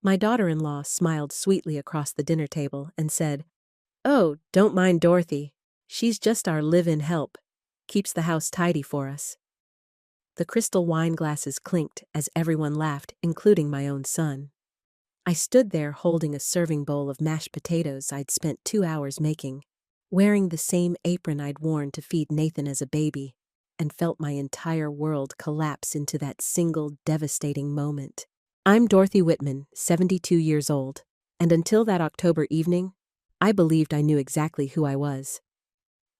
My daughter-in-law smiled sweetly across the dinner table and said, "Oh, don't mind Dorothy. She's just our live-in help. Keeps the house tidy for us." The crystal wine glasses clinked as everyone laughed, including my own son. I stood there holding a serving bowl of mashed potatoes I'd spent 2 hours making, wearing the same apron I'd worn to feed Nathan as a baby, and felt my entire world collapse into that single devastating moment. I'm Dorothy Whitman, 72 years old, and until that October evening, I believed I knew exactly who I was.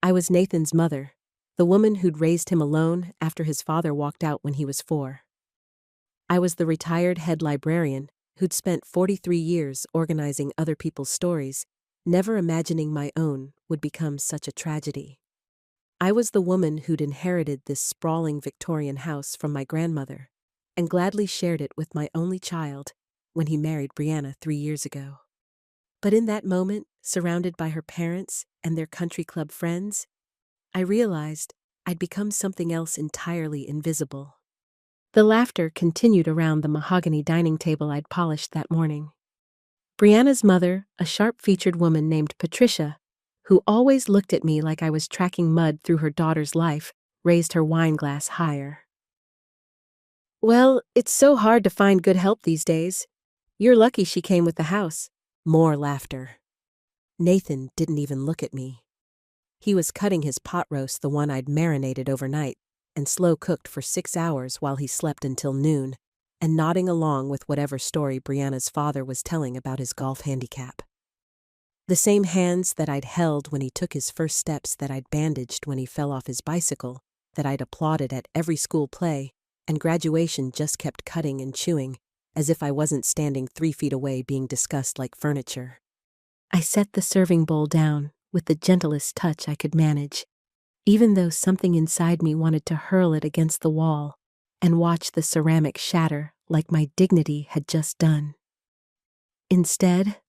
I was Nathan's mother, the woman who'd raised him alone after his father walked out when he was 4. I was the retired head librarian who'd spent 43 years organizing other people's stories, never imagining my own would become such a tragedy. I was the woman who'd inherited this sprawling Victorian house from my grandmother and gladly shared it with my only child when he married Brianna 3 years ago. But in that moment, surrounded by her parents and their country club friends, I realized I'd become something else entirely invisible. The laughter continued around the mahogany dining table I'd polished that morning. Brianna's mother, a sharp-featured woman named Patricia, who always looked at me like I was tracking mud through her daughter's life, raised her wine glass higher. "Well, it's so hard to find good help these days. You're lucky she came with the house." More laughter. Nathan didn't even look at me. He was cutting his pot roast, the one I'd marinated overnight, and slow-cooked for 6 hours while he slept until noon, and nodding along with whatever story Brianna's father was telling about his golf handicap. The same hands that I'd held when he took his first steps, that I'd bandaged when he fell off his bicycle, that I'd applauded at every school play, and graduation just kept cutting and chewing, as if I wasn't standing 3 feet away being discussed like furniture. I set the serving bowl down with the gentlest touch I could manage, even though something inside me wanted to hurl it against the wall and watch the ceramic shatter like my dignity had just done. Instead,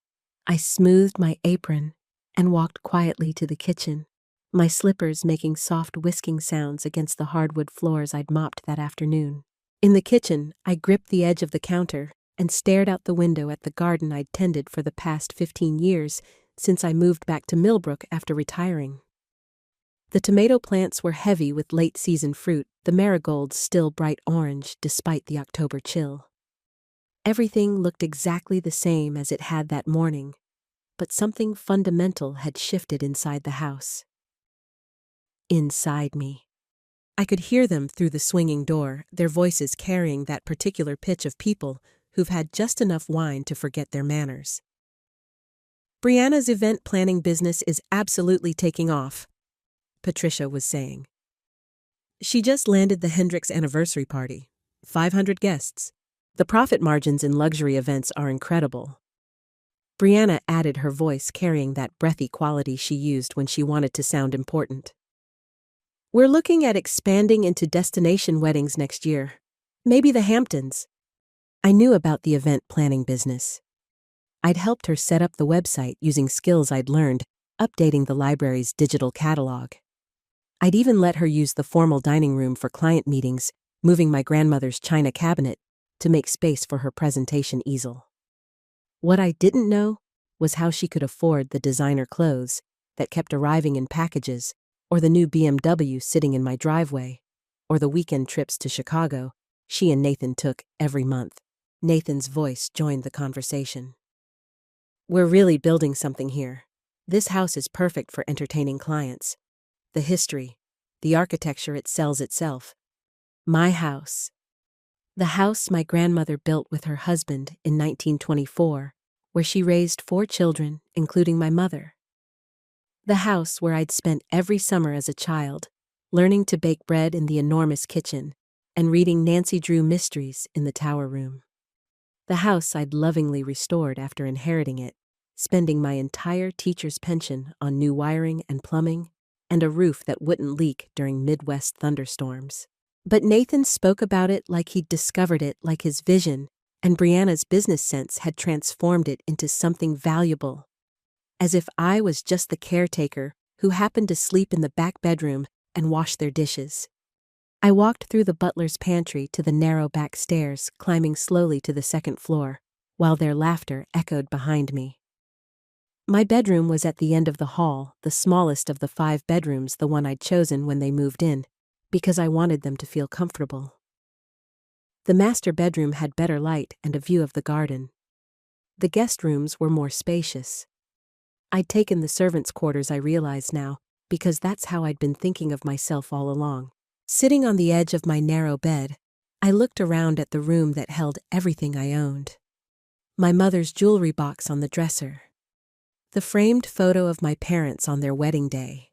I smoothed my apron and walked quietly to the kitchen, my slippers making soft whisking sounds against the hardwood floors I'd mopped that afternoon. In the kitchen, I gripped the edge of the counter and stared out the window at the garden I'd tended for the past 15 years since I moved back to Millbrook after retiring. The tomato plants were heavy with late-season fruit, the marigolds still bright orange despite the October chill. Everything looked exactly the same as it had that morning, but something fundamental had shifted inside the house. Inside me. I could hear them through the swinging door, their voices carrying that particular pitch of people who've had just enough wine to forget their manners. "Brianna's event planning business is absolutely taking off," Patricia was saying. "She just landed the Hendricks anniversary party. 500 guests. The profit margins in luxury events are incredible." Brianna added, her voice carrying that breathy quality she used when she wanted to sound important. "We're looking at expanding into destination weddings next year. Maybe the Hamptons." I knew about the event planning business. I'd helped her set up the website using skills I'd learned, updating the library's digital catalog. I'd even let her use the formal dining room for client meetings, moving my grandmother's china cabinet to make space for her presentation easel. What I didn't know was how she could afford the designer clothes that kept arriving in packages, or the new BMW sitting in my driveway, or the weekend trips to Chicago she and Nathan took every month. Nathan's voice joined the conversation. "We're really building something here. This house is perfect for entertaining clients. The history, the architecture, it sells itself. My house. The house my grandmother built with her husband in 1924, where she raised 4 children, including my mother. The house where I'd spent every summer as a child, learning to bake bread in the enormous kitchen and reading Nancy Drew mysteries in the tower room. The house I'd lovingly restored after inheriting it, spending my entire teacher's pension on new wiring and plumbing, and a roof that wouldn't leak during Midwest thunderstorms. But Nathan spoke about it like he'd discovered it, like his vision and Brianna's business sense had transformed it into something valuable. As if I was just the caretaker who happened to sleep in the back bedroom and wash their dishes. I walked through the butler's pantry to the narrow back stairs, climbing slowly to the second floor, while their laughter echoed behind me. My bedroom was at the end of the hall, the smallest of the 5 bedrooms, the one I'd chosen when they moved in, because I wanted them to feel comfortable. The master bedroom had better light and a view of the garden. The guest rooms were more spacious. I'd taken the servants' quarters, I realized now, because that's how I'd been thinking of myself all along. Sitting on the edge of my narrow bed, I looked around at the room that held everything I owned. My mother's jewelry box on the dresser. The framed photo of my parents on their wedding day.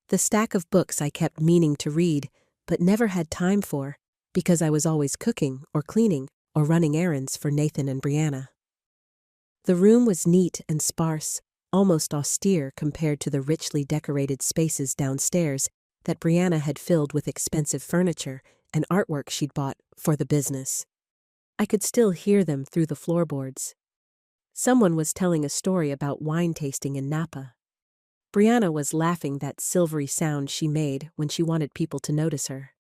The stack of books I kept meaning to read, but never had time for, because I was always cooking or cleaning or running errands for Nathan and Brianna. The room was neat and sparse, almost austere compared to the richly decorated spaces downstairs that Brianna had filled with expensive furniture and artwork she'd bought for the business. I could still hear them through the floorboards. Someone was telling a story about wine tasting in Napa. Brianna was laughing that silvery sound she made when she wanted people to notice her.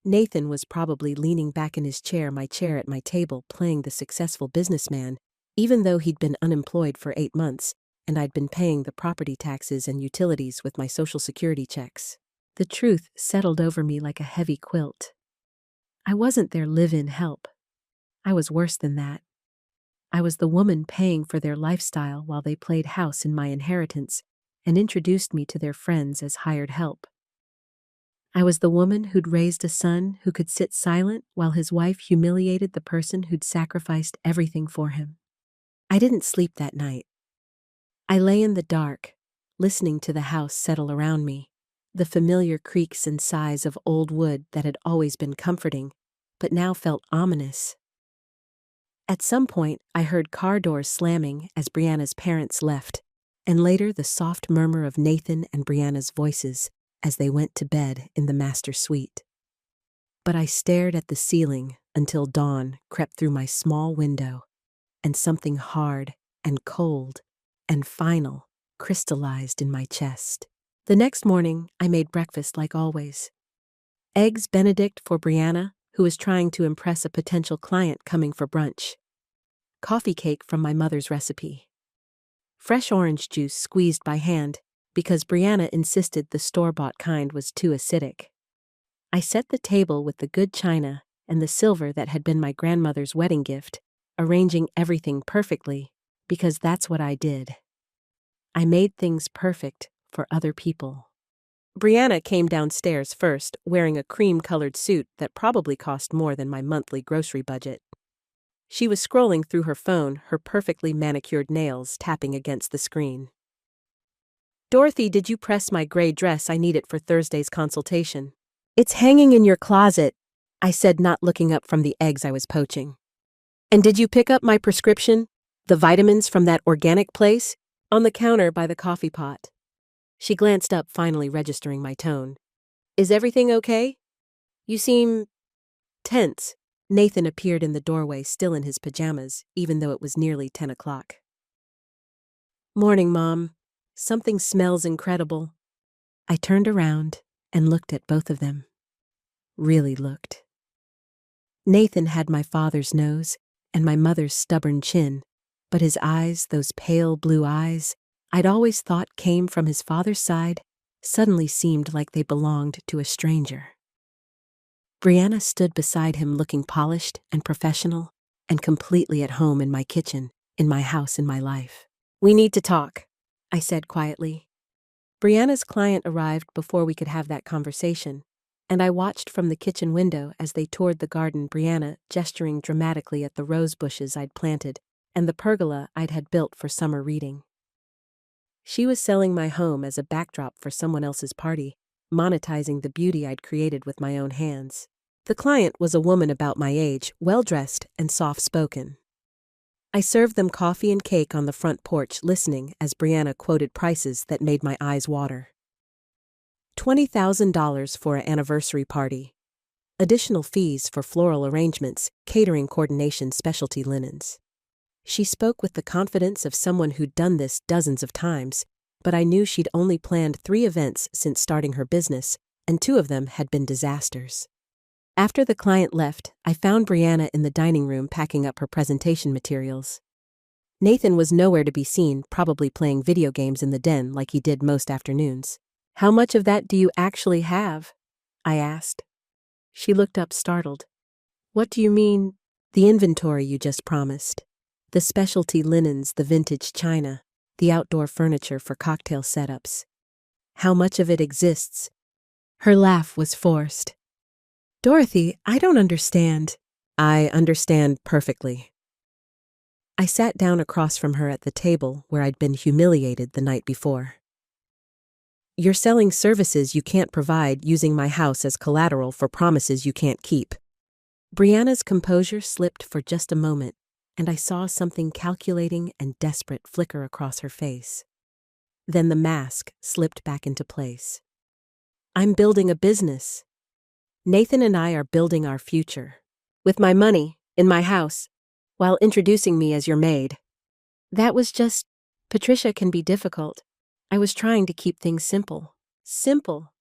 Nathan was probably leaning back in his chair, my chair at my table, playing the successful businessman, even though he'd been unemployed for 8 months, and I'd been paying the property taxes and utilities with my Social Security checks. The truth settled over me like a heavy quilt. I wasn't their live-in help. I was worse than that. I was the woman paying for their lifestyle while they played house in my inheritance and introduced me to their friends as hired help. I was the woman who'd raised a son who could sit silent while his wife humiliated the person who'd sacrificed everything for him. I didn't sleep that night. I lay in the dark, listening to the house settle around me, the familiar creaks and sighs of old wood that had always been comforting, but now felt ominous. At some point, I heard car doors slamming as Brianna's parents left, and later the soft murmur of Nathan and Brianna's voices as they went to bed in the master suite. But I stared at the ceiling until dawn crept through my small window, and something hard and cold and final crystallized in my chest. The next morning, I made breakfast like always. Eggs Benedict for Brianna, who was trying to impress a potential client coming for brunch. Coffee cake from my mother's recipe. Fresh orange juice squeezed by hand, because Brianna insisted the store-bought kind was too acidic. I set the table with the good china and the silver that had been my grandmother's wedding gift, arranging everything perfectly, because that's what I did. I made things perfect for other people. Brianna came downstairs first, wearing a cream-colored suit that probably cost more than my monthly grocery budget. She was scrolling through her phone, her perfectly manicured nails tapping against the screen. "Dorothy, did you press my gray dress? I need it for Thursday's consultation." "It's hanging in your closet," I said, not looking up from the eggs I was poaching. "And did you pick up my prescription, the vitamins from that organic place?" "On the counter by the coffee pot." She glanced up, finally registering my tone. "Is everything okay? You seem tense." Nathan appeared in the doorway, still in his pajamas, even though it was nearly 10 o'clock. "Morning, Mom. Something smells incredible." I turned around and looked at both of them. Really looked. Nathan had my father's nose and my mother's stubborn chin, but his eyes, those pale blue eyes I'd always thought came from his father's side, suddenly seemed like they belonged to a stranger. Brianna stood beside him looking polished and professional and completely at home in my kitchen, in my house, in my life. "We need to talk," I said quietly. Brianna's client arrived before we could have that conversation, and I watched from the kitchen window as they toured the garden, Brianna gesturing dramatically at the rose bushes I'd planted and the pergola I'd had built for summer reading. She was selling my home as a backdrop for someone else's party, monetizing the beauty I'd created with my own hands. The client was a woman about my age, well-dressed and soft-spoken. I served them coffee and cake on the front porch, listening as Brianna quoted prices that made my eyes water. $20,000 for an anniversary party. Additional fees for floral arrangements, catering coordination, specialty linens. She spoke with the confidence of someone who'd done this dozens of times, but I knew she'd only planned 3 events since starting her business, and 2 of them had been disasters. After the client left, I found Brianna in the dining room packing up her presentation materials. Nathan was nowhere to be seen, probably playing video games in the den like he did most afternoons. "How much of that do you actually have?" I asked. She looked up startled. "What do you mean?" "The inventory you just promised. The specialty linens, the vintage china, the outdoor furniture for cocktail setups. How much of it exists?" Her laugh was forced. "Dorothy, I don't understand." "I understand perfectly." I sat down across from her at the table where I'd been humiliated the night before. "You're selling services you can't provide using my house as collateral for promises you can't keep." Brianna's composure slipped for just a moment, and I saw something calculating and desperate flicker across her face. Then the mask slipped back into place. "I'm building a business. Nathan and I are building our future. With my money, in my house, while introducing me as your maid." That was just... Patricia can be difficult. I was trying to keep things simple. Simple.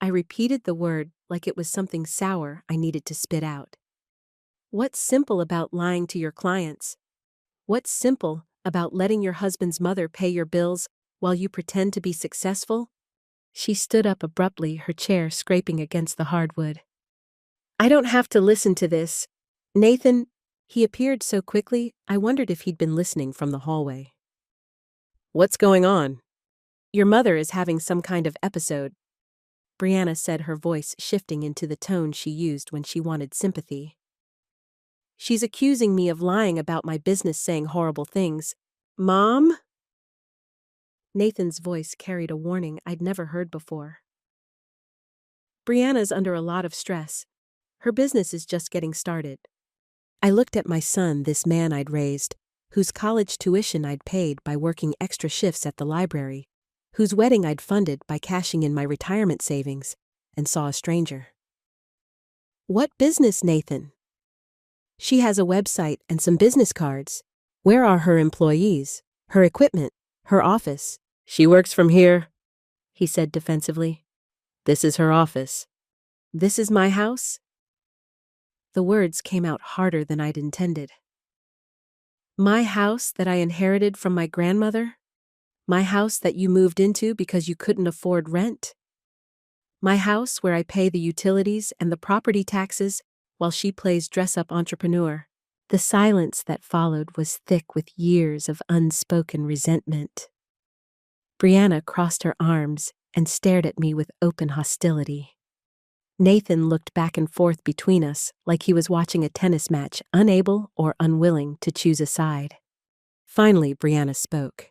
I repeated the word like it was something sour I needed to spit out. What's simple about lying to your clients? What's simple about letting your husband's mother pay your bills while you pretend to be successful? She stood up abruptly, her chair scraping against the hardwood. "I don't have to listen to this. Nathan..." He appeared so quickly, I wondered if he'd been listening from the hallway. "What's going on?" "Your mother is having some kind of episode," Brianna said, her voice shifting into the tone she used when she wanted sympathy. "She's accusing me of lying about my business, saying horrible things." "Mom?" Nathan's voice carried a warning I'd never heard before. "Brianna's under a lot of stress. Her business is just getting started." I looked at my son, this man I'd raised, whose college tuition I'd paid by working extra shifts at the library, whose wedding I'd funded by cashing in my retirement savings, and saw a stranger. "What business, Nathan?" "She has a website and some business cards. Where are her employees, her equipment, her office?" "She works from here," he said defensively. "This is her office." "This is my house?" The words came out harder than I'd intended. "My house that I inherited from my grandmother? My house that you moved into because you couldn't afford rent? My house where I pay the utilities and the property taxes while she plays dress-up entrepreneur?" The silence that followed was thick with years of unspoken resentment. Brianna crossed her arms and stared at me with open hostility. Nathan looked back and forth between us like he was watching a tennis match, unable or unwilling to choose a side. Finally, Brianna spoke.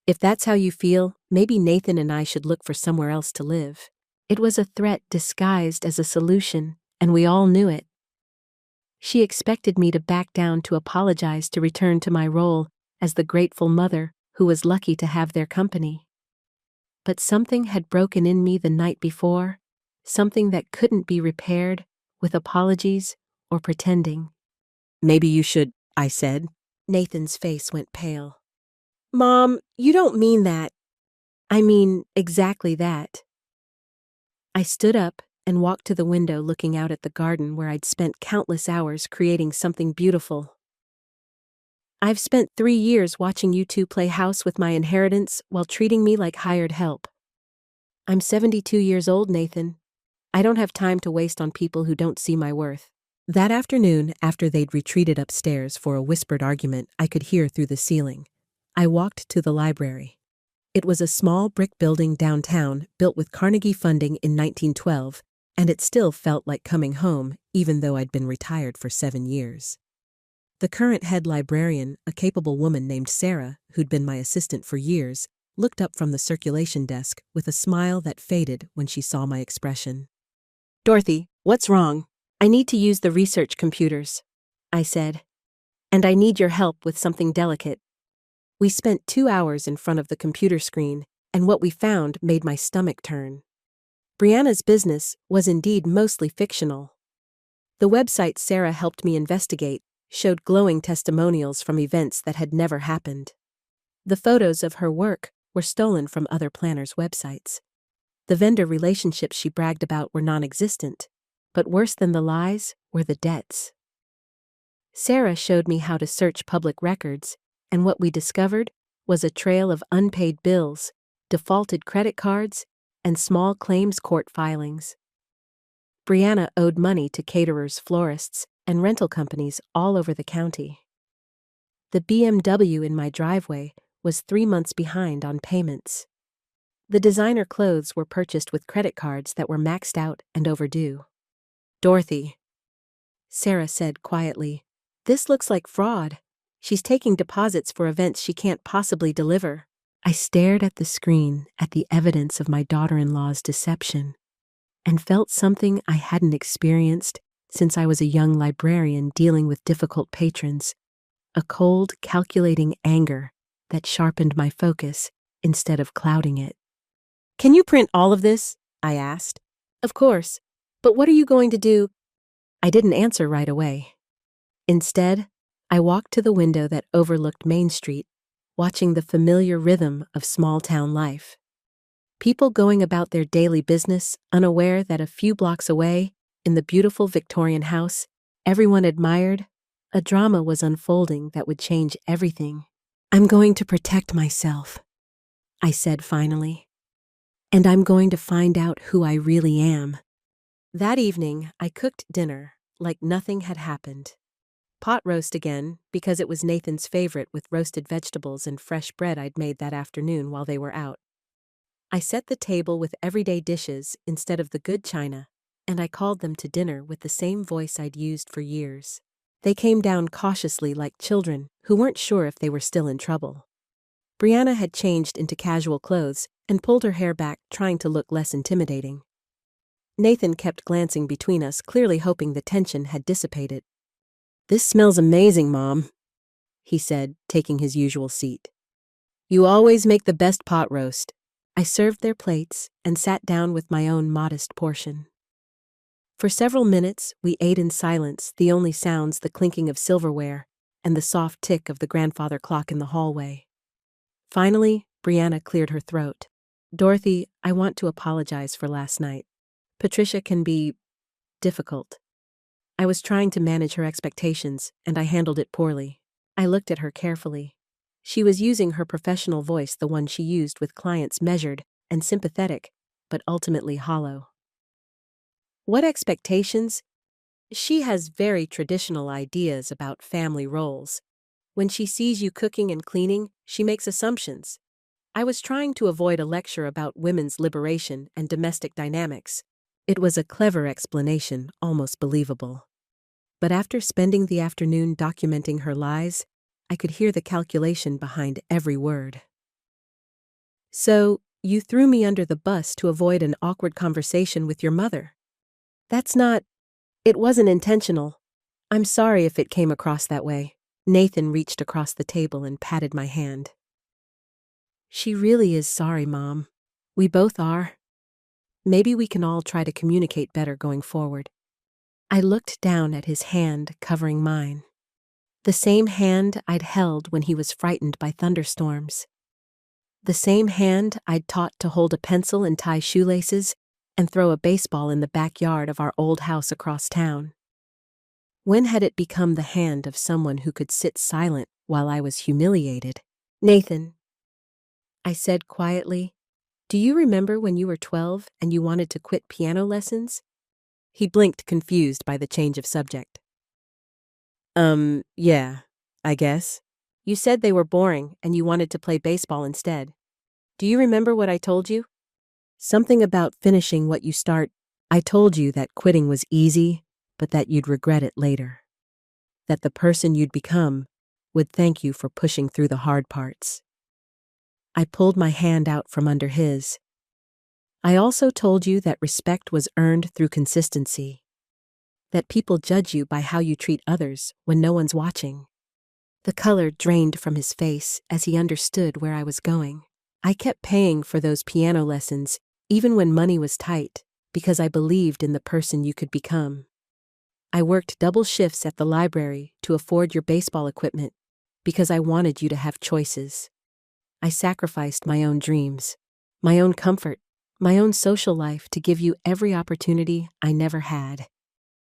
"If that's how you feel, maybe Nathan and I should look for somewhere else to live." It was a threat disguised as a solution, and we all knew it. She expected me to back down, to apologize, to return to my role as the grateful mother who was lucky to have their company. But something had broken in me the night before, something that couldn't be repaired with apologies or pretending. "Maybe you should," I said. Nathan's face went pale. "Mom, you don't mean that." "I mean exactly that." I stood up and walked to the window, looking out at the garden where I'd spent countless hours creating something beautiful. "I've spent 3 years watching you two play house with my inheritance while treating me like hired help. I'm 72 years old, Nathan. I don't have time to waste on people who don't see my worth." That afternoon, after they'd retreated upstairs for a whispered argument I could hear through the ceiling, I walked to the library. It was a small brick building downtown, built with Carnegie funding in 1912, and it still felt like coming home, even though I'd been retired for 7 years. The current head librarian, a capable woman named Sarah, who'd been my assistant for years, looked up from the circulation desk with a smile that faded when she saw my expression. "Dorothy, what's wrong?" "I need to use the research computers," I said. "And I need your help with something delicate." We spent 2 hours in front of the computer screen, and what we found made my stomach turn. Brianna's business was indeed mostly fictional. The website Sarah helped me investigate showed glowing testimonials from events that had never happened. The photos of her work were stolen from other planners' websites. The vendor relationships she bragged about were non-existent. But worse than the lies were the debts. Sarah showed me how to search public records, and what we discovered was a trail of unpaid bills, defaulted credit cards, and small claims court filings. Brianna owed money to caterers, florists, and rental companies all over the county. The BMW in my driveway was 3 months behind on payments. The designer clothes were purchased with credit cards that were maxed out and overdue. "Dorothy," Sarah said quietly, "this looks like fraud. She's taking deposits for events she can't possibly deliver." I stared at the screen at the evidence of my daughter-in-law's deception and felt something I hadn't experienced since I was a young librarian dealing with difficult patrons, a cold, calculating anger that sharpened my focus instead of clouding it. "Can you print all of this?" I asked. "Of course. But what are you going to do?" I didn't answer right away. Instead, I walked to the window that overlooked Main Street, watching the familiar rhythm of small-town life. People going about their daily business, unaware that a few blocks away, in the beautiful Victorian house everyone admired, a drama was unfolding that would change everything. "I'm going to protect myself," I said finally. "And I'm going to find out who I really am." That evening, I cooked dinner like nothing had happened. Pot roast again, because it was Nathan's favorite, with roasted vegetables and fresh bread I'd made that afternoon while they were out. I set the table with everyday dishes instead of the good china, and I called them to dinner with the same voice I'd used for years. They came down cautiously like children who weren't sure if they were still in trouble. Brianna had changed into casual clothes and pulled her hair back, trying to look less intimidating. Nathan kept glancing between us, clearly hoping the tension had dissipated. "This smells amazing, Mom," he said, taking his usual seat. "You always make the best pot roast." I served their plates and sat down with my own modest portion. For several minutes, we ate in silence, the only sounds the clinking of silverware and the soft tick of the grandfather clock in the hallway. Finally, Brianna cleared her throat. "Dorothy, I want to apologize for last night. Patricia can be difficult. I was trying to manage her expectations, and I handled it poorly." I looked at her carefully. She was using her professional voice, the one she used with clients, measured and sympathetic, but ultimately hollow. "What expectations?" "She has very traditional ideas about family roles. When she sees you cooking and cleaning, she makes assumptions. I was trying to avoid a lecture about women's liberation and domestic dynamics. It was a clever explanation, almost believable. But after spending the afternoon documenting her lies, I could hear the calculation behind every word. "So, you threw me under the bus to avoid an awkward conversation with your mother. It wasn't intentional. I'm sorry if it came across that way." Nathan reached across the table and patted my hand. "She really is sorry, Mom. We both are. Maybe we can all try to communicate better going forward." I looked down at his hand covering mine. The same hand I'd held when he was frightened by thunderstorms. The same hand I'd taught to hold a pencil and tie shoelaces and throw a baseball in the backyard of our old house across town. When had it become the hand of someone who could sit silent while I was humiliated? "Nathan," I said quietly, "do you remember when you were 12 and you wanted to quit piano lessons?" He blinked, confused by the change of subject. Yeah, I guess. You said they were boring and you wanted to play baseball instead. Do you remember what I told you?" "Something about finishing what you start." "I told you that quitting was easy, but that you'd regret it later. That the person you'd become would thank you for pushing through the hard parts." I pulled my hand out from under his. "I also told you that respect was earned through consistency. That people judge you by how you treat others when no one's watching." The color drained from his face as he understood where I was going. I kept paying for those piano lessons, even when money was tight, because I believed in the person you could become. I worked double shifts at the library to afford your baseball equipment, because I wanted you to have choices. I sacrificed my own dreams, my own comfort, my own social life to give you every opportunity I never had.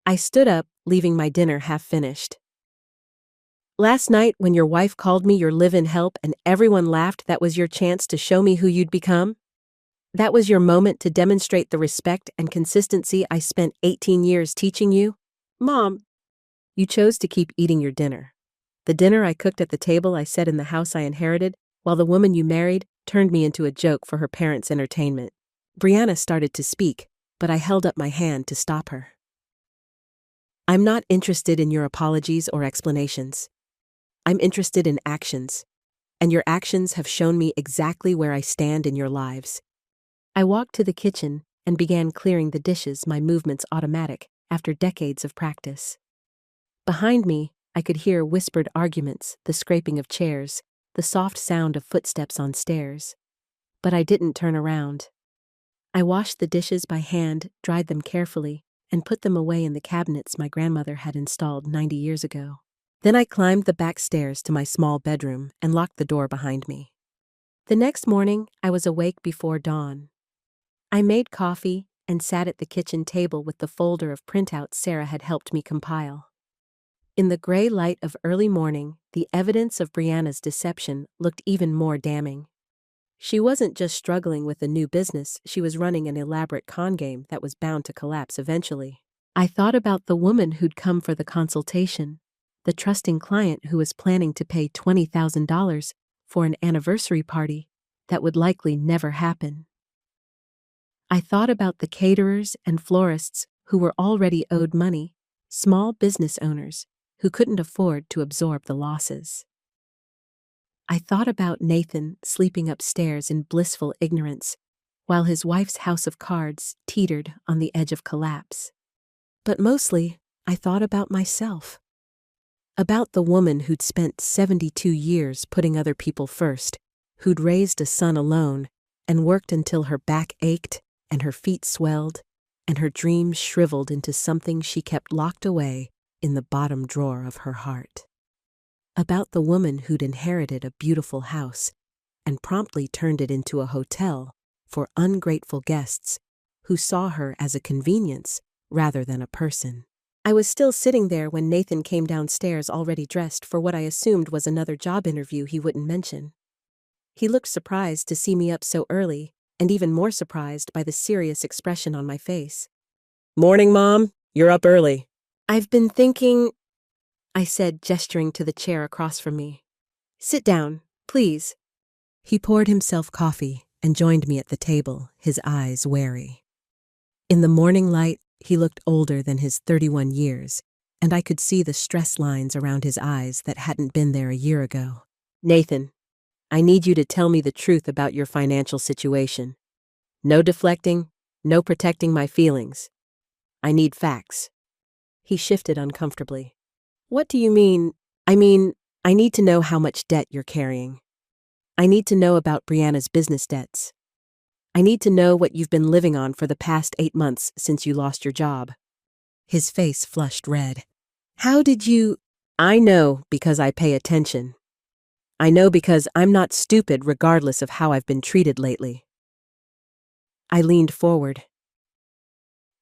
I stood up, leaving my dinner half finished. Last night, when your wife called me your live-in help and everyone laughed, that was your chance to show me who you'd become? That was your moment to demonstrate the respect and consistency I spent 18 years teaching you? Mom, you chose to keep eating your dinner. The dinner I cooked at the table I set in the house I inherited, while the woman you married turned me into a joke for her parents' entertainment. Brianna started to speak, but I held up my hand to stop her. I'm not interested in your apologies or explanations. I'm interested in actions, and your actions have shown me exactly where I stand in your lives. I walked to the kitchen and began clearing the dishes, my movements automatic, after decades of practice. Behind me, I could hear whispered arguments, the scraping of chairs, the soft sound of footsteps on stairs. But I didn't turn around. I washed the dishes by hand, dried them carefully, and put them away in the cabinets my grandmother had installed 90 years ago. Then I climbed the back stairs to my small bedroom and locked the door behind me. The next morning, I was awake before dawn. I made coffee and sat at the kitchen table with the folder of printouts Sarah had helped me compile. In the gray light of early morning, the evidence of Brianna's deception looked even more damning. She wasn't just struggling with a new business, she was running an elaborate con game that was bound to collapse eventually. I thought about the woman who'd come for the consultation, the trusting client who was planning to pay $20,000 for an anniversary party that would likely never happen. I thought about the caterers and florists who were already owed money, small business owners who couldn't afford to absorb the losses. I thought about Nathan sleeping upstairs in blissful ignorance, while his wife's house of cards teetered on the edge of collapse. But mostly, I thought about myself. About the woman who'd spent 72 years putting other people first, who'd raised a son alone, and worked until her back ached, and her feet swelled, and her dreams shriveled into something she kept locked away in the bottom drawer of her heart. About the woman who'd inherited a beautiful house and promptly turned it into a hotel for ungrateful guests who saw her as a convenience rather than a person. I was still sitting there when Nathan came downstairs already dressed for what I assumed was another job interview he wouldn't mention. He looked surprised to see me up so early, and even more surprised by the serious expression on my face. "Morning, Mom. You're up early." "I've been thinking," I said, gesturing to the chair across from me. "Sit down, please." He poured himself coffee and joined me at the table, his eyes wary. In the morning light, he looked older than his 31 years, and I could see the stress lines around his eyes that hadn't been there a year ago. "Nathan, I need you to tell me the truth about your financial situation. No deflecting, no protecting my feelings. I need facts." He shifted uncomfortably. "What do you mean?" I need to know how much debt you're carrying. I need to know about Brianna's business debts. I need to know what you've been living on for the past 8 months since you lost your job." His face flushed red. "How did you—" "I know because I pay attention. I know because I'm not stupid regardless of how I've been treated lately." I leaned forward.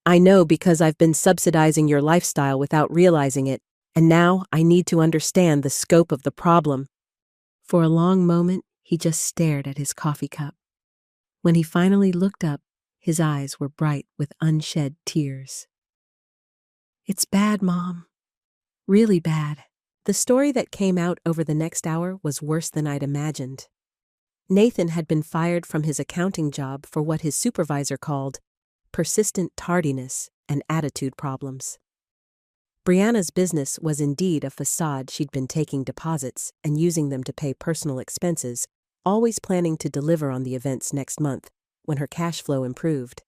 "I know because I've been subsidizing your lifestyle without realizing it, and now I need to understand the scope of the problem." For a long moment, he just stared at his coffee cup. When he finally looked up, his eyes were bright with unshed tears. "It's bad, Mom. Really bad." The story that came out over the next hour was worse than I'd imagined. Nathan had been fired from his accounting job for what his supervisor called persistent tardiness and attitude problems. Brianna's business was indeed a facade. She'd been taking deposits and using them to pay personal expenses, always planning to deliver on the events next month when her cash flow improved.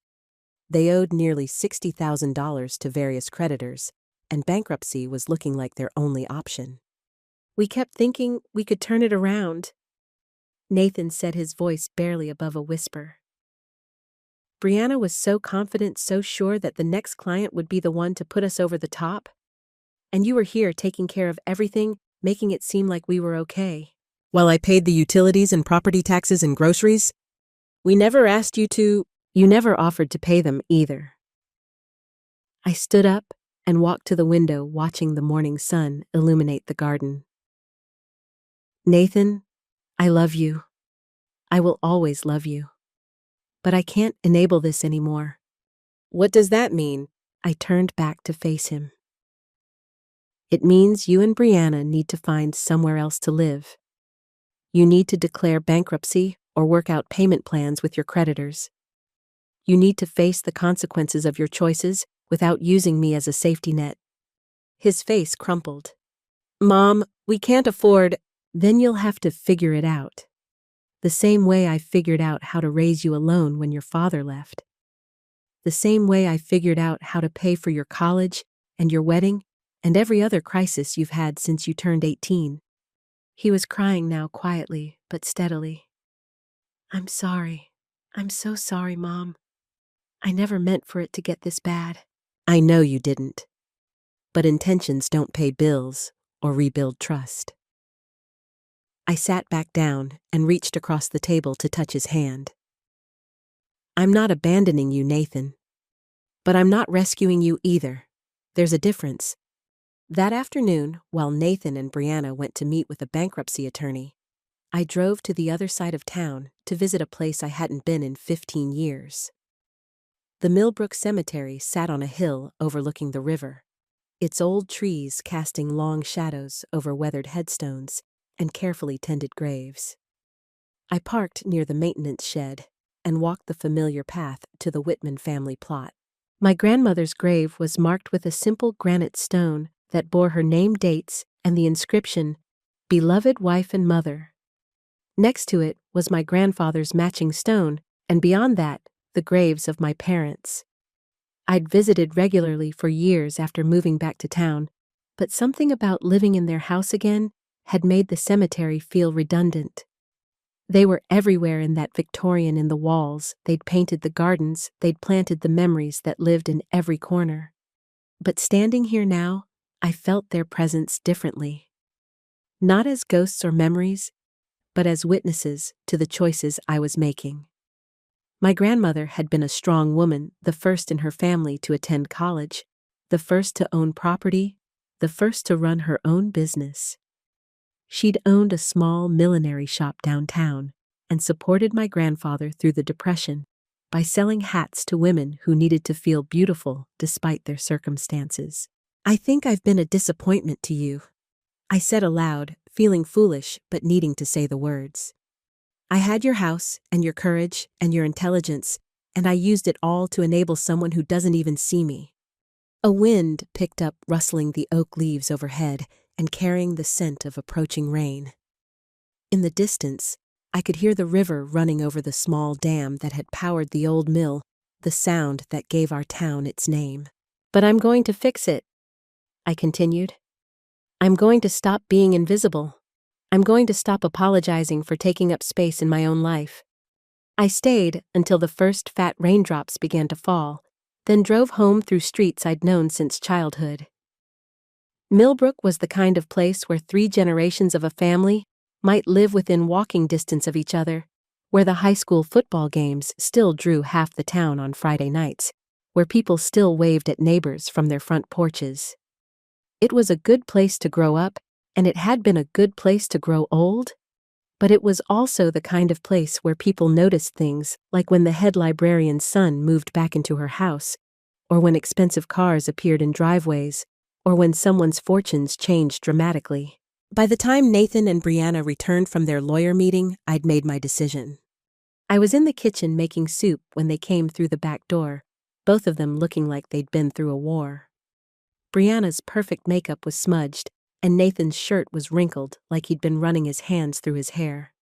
They owed nearly $60,000 to various creditors, and bankruptcy was looking like their only option. "We kept thinking we could turn it around," Nathan said, his voice barely above a whisper. "Brianna was so confident, so sure that the next client would be the one to put us over the top. And you were here taking care of everything, making it seem like we were okay. While I paid the utilities and property taxes and groceries, we never asked you to—" "You never offered to pay them either." I stood up and walked to the window, watching the morning sun illuminate the garden. Nathan, I love you. I will always love you. But I can't enable this anymore. What does that mean? I turned back to face him. It means you and Brianna need to find somewhere else to live. You need to declare bankruptcy or work out payment plans with your creditors. You need to face the consequences of your choices without using me as a safety net. His face crumpled. Mom, we can't afford. Then you'll have to figure it out. The same way I figured out how to raise you alone when your father left. The same way I figured out how to pay for your college and your wedding and every other crisis you've had since you turned 18. He was crying now, quietly but steadily. I'm sorry. I'm so sorry, Mom. I never meant for it to get this bad. I know you didn't. But intentions don't pay bills or rebuild trust. I sat back down and reached across the table to touch his hand. I'm not abandoning you, Nathan. But I'm not rescuing you either. There's a difference. That afternoon, while Nathan and Brianna went to meet with a bankruptcy attorney, I drove to the other side of town to visit a place I hadn't been in 15 years. The Millbrook Cemetery sat on a hill overlooking the river, its old trees casting long shadows over weathered headstones and carefully tended graves. I parked near the maintenance shed and walked the familiar path to the Whitman family plot. My grandmother's grave was marked with a simple granite stone that bore her name, dates, and the inscription, Beloved Wife and Mother. Next to it was my grandfather's matching stone, and beyond that, the graves of my parents. I'd visited regularly for years after moving back to town, but something about living in their house again had made the cemetery feel redundant. They were everywhere in that Victorian in the walls, they'd painted the gardens, they'd planted the memories that lived in every corner. But standing here now, I felt their presence differently. Not as ghosts or memories, but as witnesses to the choices I was making. My grandmother had been a strong woman, the first in her family to attend college, the first to own property, the first to run her own business. She'd owned a small millinery shop downtown and supported my grandfather through the Depression by selling hats to women who needed to feel beautiful despite their circumstances. I think I've been a disappointment to you, I said aloud, feeling foolish but needing to say the words. I had your house and your courage and your intelligence, and I used it all to enable someone who doesn't even see me. A wind picked up, rustling the oak leaves overhead and carrying the scent of approaching rain. In the distance, I could hear the river running over the small dam that had powered the old mill, the sound that gave our town its name. But I'm going to fix it, I continued. I'm going to stop being invisible. I'm going to stop apologizing for taking up space in my own life. I stayed until the first fat raindrops began to fall, then drove home through streets I'd known since childhood. Millbrook was the kind of place where 3 generations of a family might live within walking distance of each other, where the high school football games still drew half the town on Friday nights, where people still waved at neighbors from their front porches. It was a good place to grow up, and it had been a good place to grow old, but it was also the kind of place where people noticed things like when the head librarian's son moved back into her house, or when expensive cars appeared in driveways, or when someone's fortunes changed dramatically. By the time Nathan and Brianna returned from their lawyer meeting, I'd made my decision. I was in the kitchen making soup when they came through the back door, both of them looking like they'd been through a war. Brianna's perfect makeup was smudged, and Nathan's shirt was wrinkled like he'd been running his hands through his hair.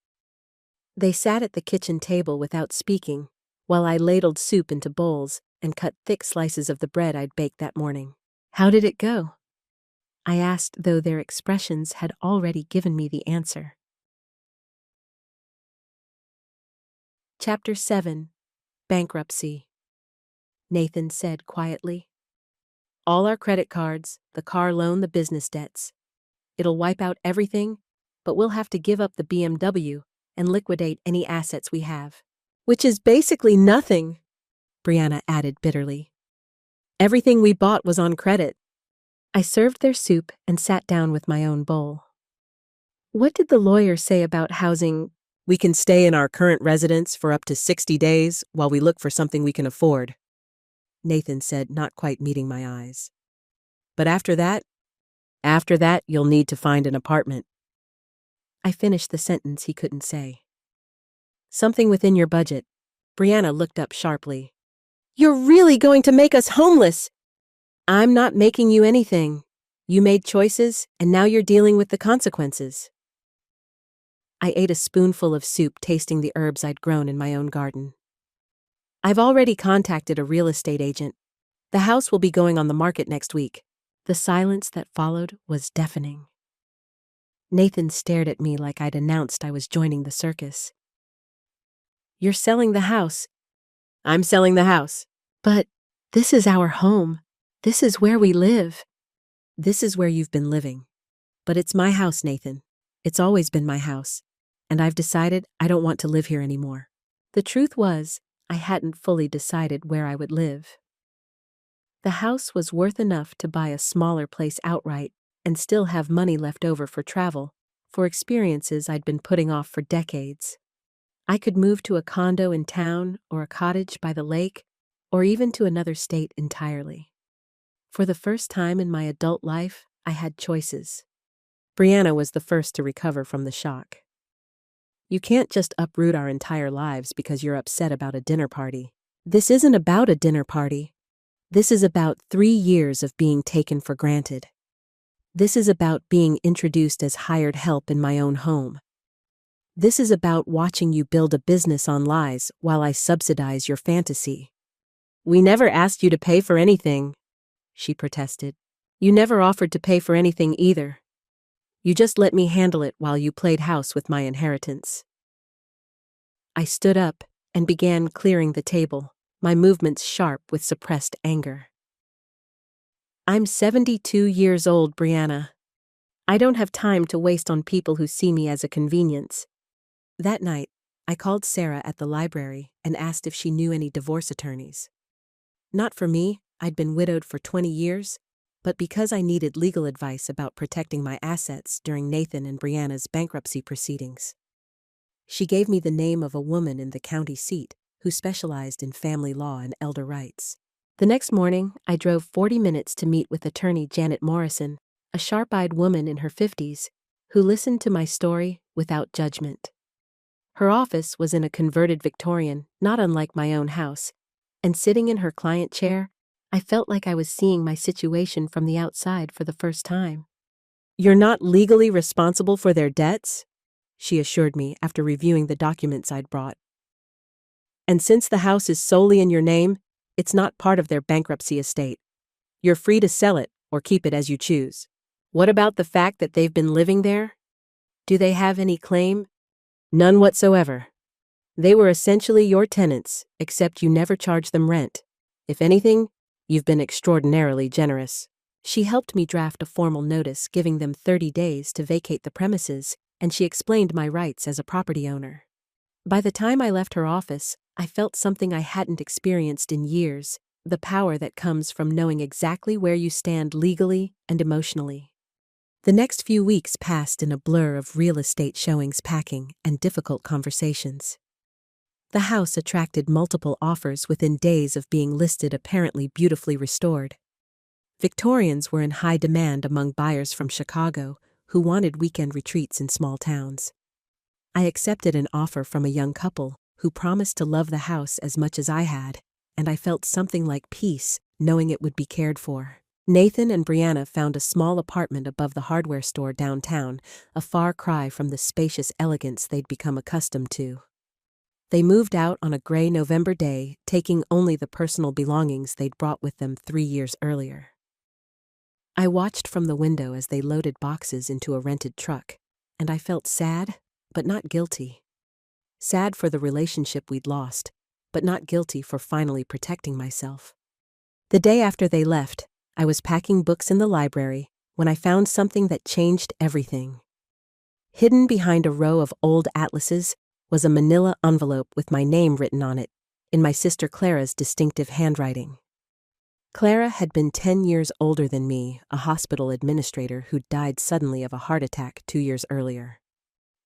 They sat at the kitchen table without speaking, while I ladled soup into bowls and cut thick slices of the bread I'd baked that morning. How did it go? I asked, though their expressions had already given me the answer. Chapter 7. Bankruptcy. Nathan said quietly. All our credit cards, the car loan, the business debts. It'll wipe out everything, but we'll have to give up the BMW and liquidate any assets we have. Which is basically nothing, Brianna added bitterly. Everything we bought was on credit. I served their soup and sat down with my own bowl. What did the lawyer say about housing? We can stay in our current residence for up to 60 days while we look for something we can afford, Nathan said, not quite meeting my eyes. But after that, you'll need to find an apartment. I finished the sentence he couldn't say. Something within your budget. Brianna looked up sharply. You're really going to make us homeless! I'm not making you anything. You made choices, and now you're dealing with the consequences. I ate a spoonful of soup, tasting the herbs I'd grown in my own garden. I've already contacted a real estate agent. The house will be going on the market next week. The silence that followed was deafening. Nathan stared at me like I'd announced I was joining the circus. You're selling the house. I'm selling the house. But this is our home. This is where we live. This is where you've been living. But it's my house, Nathan. It's always been my house. And I've decided I don't want to live here anymore. The truth was, I hadn't fully decided where I would live. The house was worth enough to buy a smaller place outright and still have money left over for travel, for experiences I'd been putting off for decades. I could move to a condo in town or a cottage by the lake, or even to another state entirely. For the first time in my adult life, I had choices. Brianna was the first to recover from the shock. You can't just uproot our entire lives because you're upset about a dinner party. This isn't about a dinner party. This is about 3 years of being taken for granted. This is about being introduced as hired help in my own home. This is about watching you build a business on lies while I subsidize your fantasy. We never asked you to pay for anything, she protested. You never offered to pay for anything either. You just let me handle it while you played house with my inheritance. I stood up and began clearing the table, my movements sharp with suppressed anger. I'm 72 years old, Brianna. I don't have time to waste on people who see me as a convenience. That night, I called Sarah at the library and asked if she knew any divorce attorneys. Not for me, I'd been widowed for 20 years, but because I needed legal advice about protecting my assets during Nathan and Brianna's bankruptcy proceedings. She gave me the name of a woman in the county seat who specialized in family law and elder rights. The next morning, I drove 40 minutes to meet with attorney Janet Morrison, a sharp-eyed woman in her 50s, who listened to my story without judgment. Her office was in a converted Victorian, not unlike my own house, and sitting in her client chair, I felt like I was seeing my situation from the outside for the first time. You're not legally responsible for their debts, she assured me after reviewing the documents I'd brought. And since the house is solely in your name, it's not part of their bankruptcy estate. You're free to sell it or keep it as you choose. What about the fact that they've been living there? Do they have any claim? None whatsoever. They were essentially your tenants, except you never charged them rent. If anything, you've been extraordinarily generous. She helped me draft a formal notice giving them 30 days to vacate the premises, and she explained my rights as a property owner. By the time I left her office, I felt something I hadn't experienced in years, the power that comes from knowing exactly where you stand legally and emotionally. The next few weeks passed in a blur of real estate showings, packing, and difficult conversations. The house attracted multiple offers within days of being listed, apparently beautifully restored. Victorians were in high demand among buyers from Chicago who wanted weekend retreats in small towns. I accepted an offer from a young couple who promised to love the house as much as I had, and I felt something like peace knowing it would be cared for. Nathan and Brianna found a small apartment above the hardware store downtown, a far cry from the spacious elegance they'd become accustomed to. They moved out on a gray November day, taking only the personal belongings they'd brought with them 3 years earlier. I watched from the window as they loaded boxes into a rented truck, and I felt sad, but not guilty. Sad for the relationship we'd lost, but not guilty for finally protecting myself. The day after they left, I was packing books in the library when I found something that changed everything. Hidden behind a row of old atlases was a manila envelope with my name written on it, in my sister Clara's distinctive handwriting. Clara had been 10 years older than me, a hospital administrator who'd died suddenly of a heart attack 2 years earlier.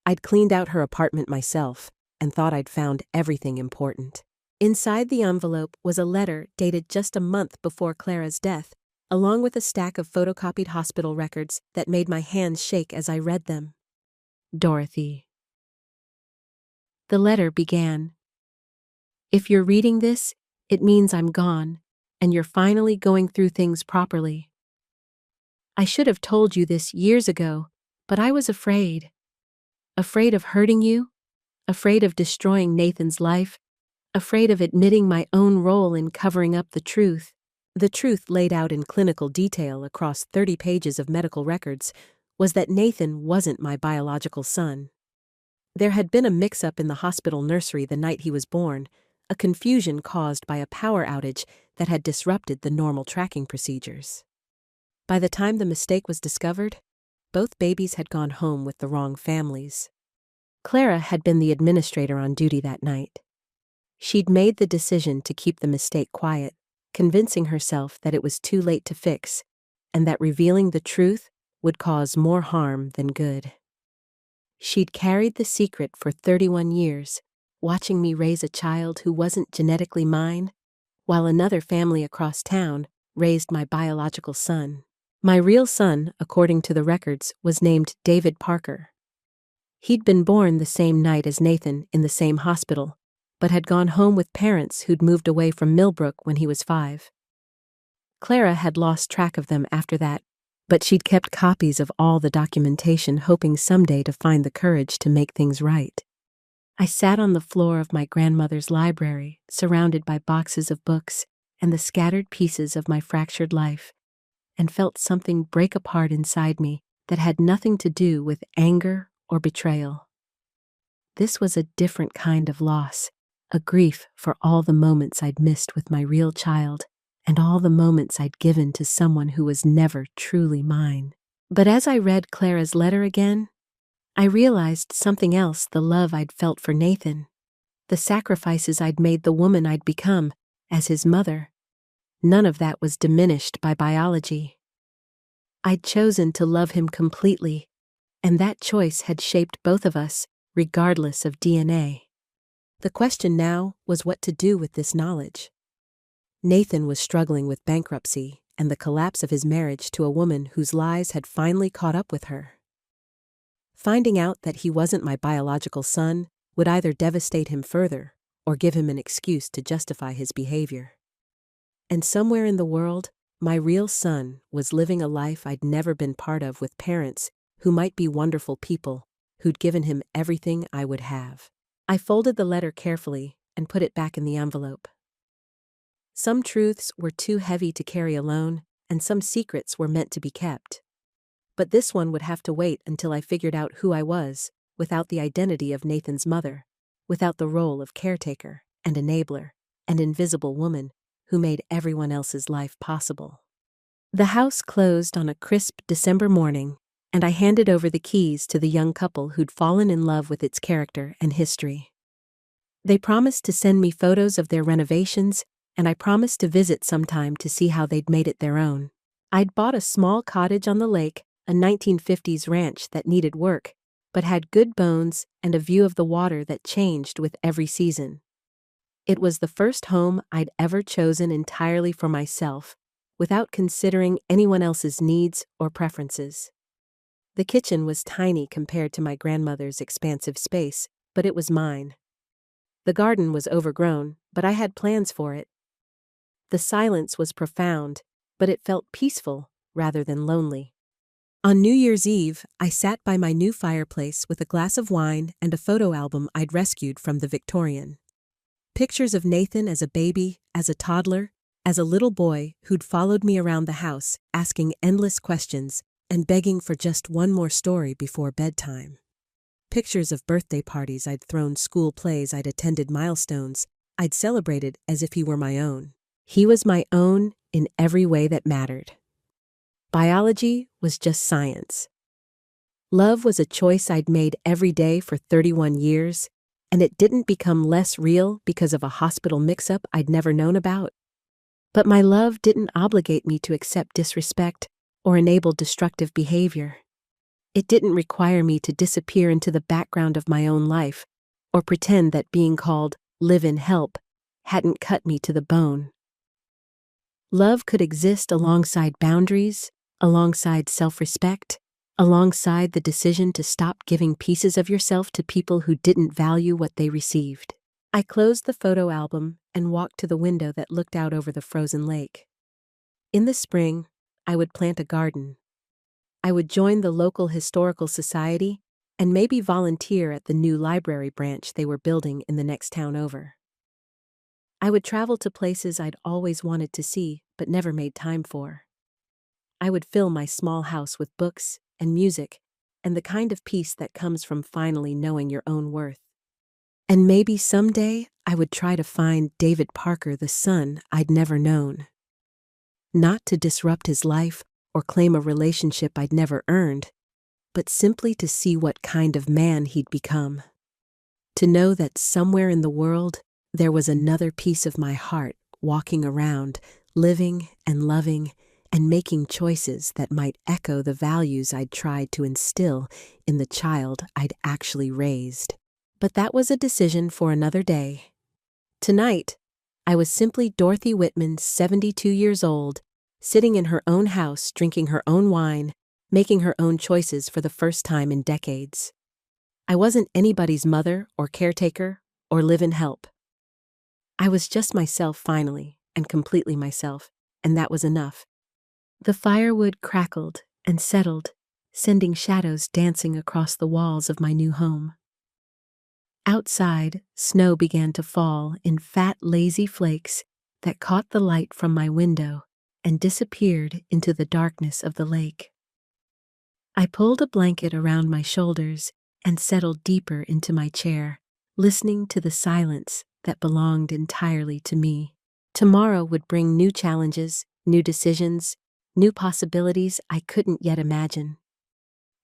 I'd cleaned out her apartment myself and thought I'd found everything important. Inside the envelope was a letter dated just a month before Clara's death, along with a stack of photocopied hospital records that made my hands shake as I read them. Dorothy. The letter began, "If you're reading this, it means I'm gone, and you're finally going through things properly. I should have told you this years ago, but I was afraid. Afraid of hurting you, afraid of destroying Nathan's life, afraid of admitting my own role in covering up the truth." The truth laid out in clinical detail across 30 pages of medical records was that Nathan wasn't my biological son. There had been a mix-up in the hospital nursery the night he was born, a confusion caused by a power outage that had disrupted the normal tracking procedures. By the time the mistake was discovered, both babies had gone home with the wrong families. Clara had been the administrator on duty that night. She'd made the decision to keep the mistake quiet, convincing herself that it was too late to fix, and that revealing the truth would cause more harm than good. She'd carried the secret for 31 years, watching me raise a child who wasn't genetically mine, while another family across town raised my biological son. My real son, according to the records, was named David Parker. He'd been born the same night as Nathan in the same hospital, but had gone home with parents who'd moved away from Millbrook when he was 5. Clara had lost track of them after that, but she'd kept copies of all the documentation, hoping someday to find the courage to make things right. I sat on the floor of my grandmother's library, surrounded by boxes of books and the scattered pieces of my fractured life, and felt something break apart inside me that had nothing to do with anger or betrayal. This was a different kind of loss, a grief for all the moments I'd missed with my real child, and all the moments I'd given to someone who was never truly mine. But as I read Clara's letter again, I realized something else: the love I'd felt for Nathan, the sacrifices I'd made, the woman I'd become as his mother. None of that was diminished by biology. I'd chosen to love him completely, and that choice had shaped both of us, regardless of DNA. The question now was what to do with this knowledge. Nathan was struggling with bankruptcy and the collapse of his marriage to a woman whose lies had finally caught up with her. Finding out that he wasn't my biological son would either devastate him further or give him an excuse to justify his behavior. And somewhere in the world, my real son was living a life I'd never been part of with parents who might be wonderful people, who'd given him everything I would have. I folded the letter carefully and put it back in the envelope. Some truths were too heavy to carry alone, and some secrets were meant to be kept. But this one would have to wait until I figured out who I was, without the identity of Nathan's mother, without the role of caretaker and enabler and invisible woman who made everyone else's life possible. The house closed on a crisp December morning, and I handed over the keys to the young couple who'd fallen in love with its character and history. They promised to send me photos of their renovations, and I promised to visit sometime to see how they'd made it their own. I'd bought a small cottage on the lake, a 1950s ranch that needed work, but had good bones and a view of the water that changed with every season. It was the first home I'd ever chosen entirely for myself, without considering anyone else's needs or preferences. The kitchen was tiny compared to my grandmother's expansive space, but it was mine. The garden was overgrown, but I had plans for it. The silence was profound, but it felt peaceful rather than lonely. On New Year's Eve, I sat by my new fireplace with a glass of wine and a photo album I'd rescued from the Victorian. Pictures of Nathan as a baby, as a toddler, as a little boy who'd followed me around the house, asking endless questions and begging for just one more story before bedtime. Pictures of birthday parties I'd thrown, school plays I'd attended, milestones I'd celebrated as if he were my own. He was my own in every way that mattered. Biology was just science. Love was a choice I'd made every day for 31 years, and it didn't become less real because of a hospital mix-up I'd never known about. But my love didn't obligate me to accept disrespect or enable destructive behavior. It didn't require me to disappear into the background of my own life or pretend that being called live-in help hadn't cut me to the bone. Love could exist alongside boundaries, alongside self-respect, alongside the decision to stop giving pieces of yourself to people who didn't value what they received. I closed the photo album and walked to the window that looked out over the frozen lake. In the spring, I would plant a garden. I would join the local historical society and maybe volunteer at the new library branch they were building in the next town over. I would travel to places I'd always wanted to see but never made time for. I would fill my small house with books and music and the kind of peace that comes from finally knowing your own worth. And maybe someday I would try to find David Parker, the son I'd never known. Not to disrupt his life or claim a relationship I'd never earned, but simply to see what kind of man he'd become. To know that somewhere in the world there was another piece of my heart walking around, living and loving and making choices that might echo the values I'd tried to instill in the child I'd actually raised. But that was a decision for another day. Tonight, I was simply Dorothy Whitman, 72 years old, sitting in her own house, drinking her own wine, making her own choices for the first time in decades. I wasn't anybody's mother or caretaker or live-in help. I was just myself finally, and completely myself, and that was enough. The firewood crackled and settled, sending shadows dancing across the walls of my new home. Outside, snow began to fall in fat, lazy flakes that caught the light from my window and disappeared into the darkness of the lake. I pulled a blanket around my shoulders and settled deeper into my chair, listening to the silence that belonged entirely to me. Tomorrow would bring new challenges, new decisions, new possibilities I couldn't yet imagine.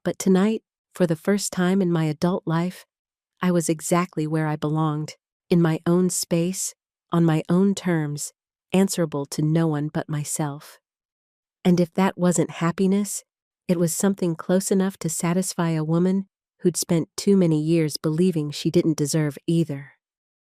But tonight, for the first time in my adult life, I was exactly where I belonged, in my own space, on my own terms, answerable to no one but myself. And if that wasn't happiness, it was something close enough to satisfy a woman who'd spent too many years believing she didn't deserve either.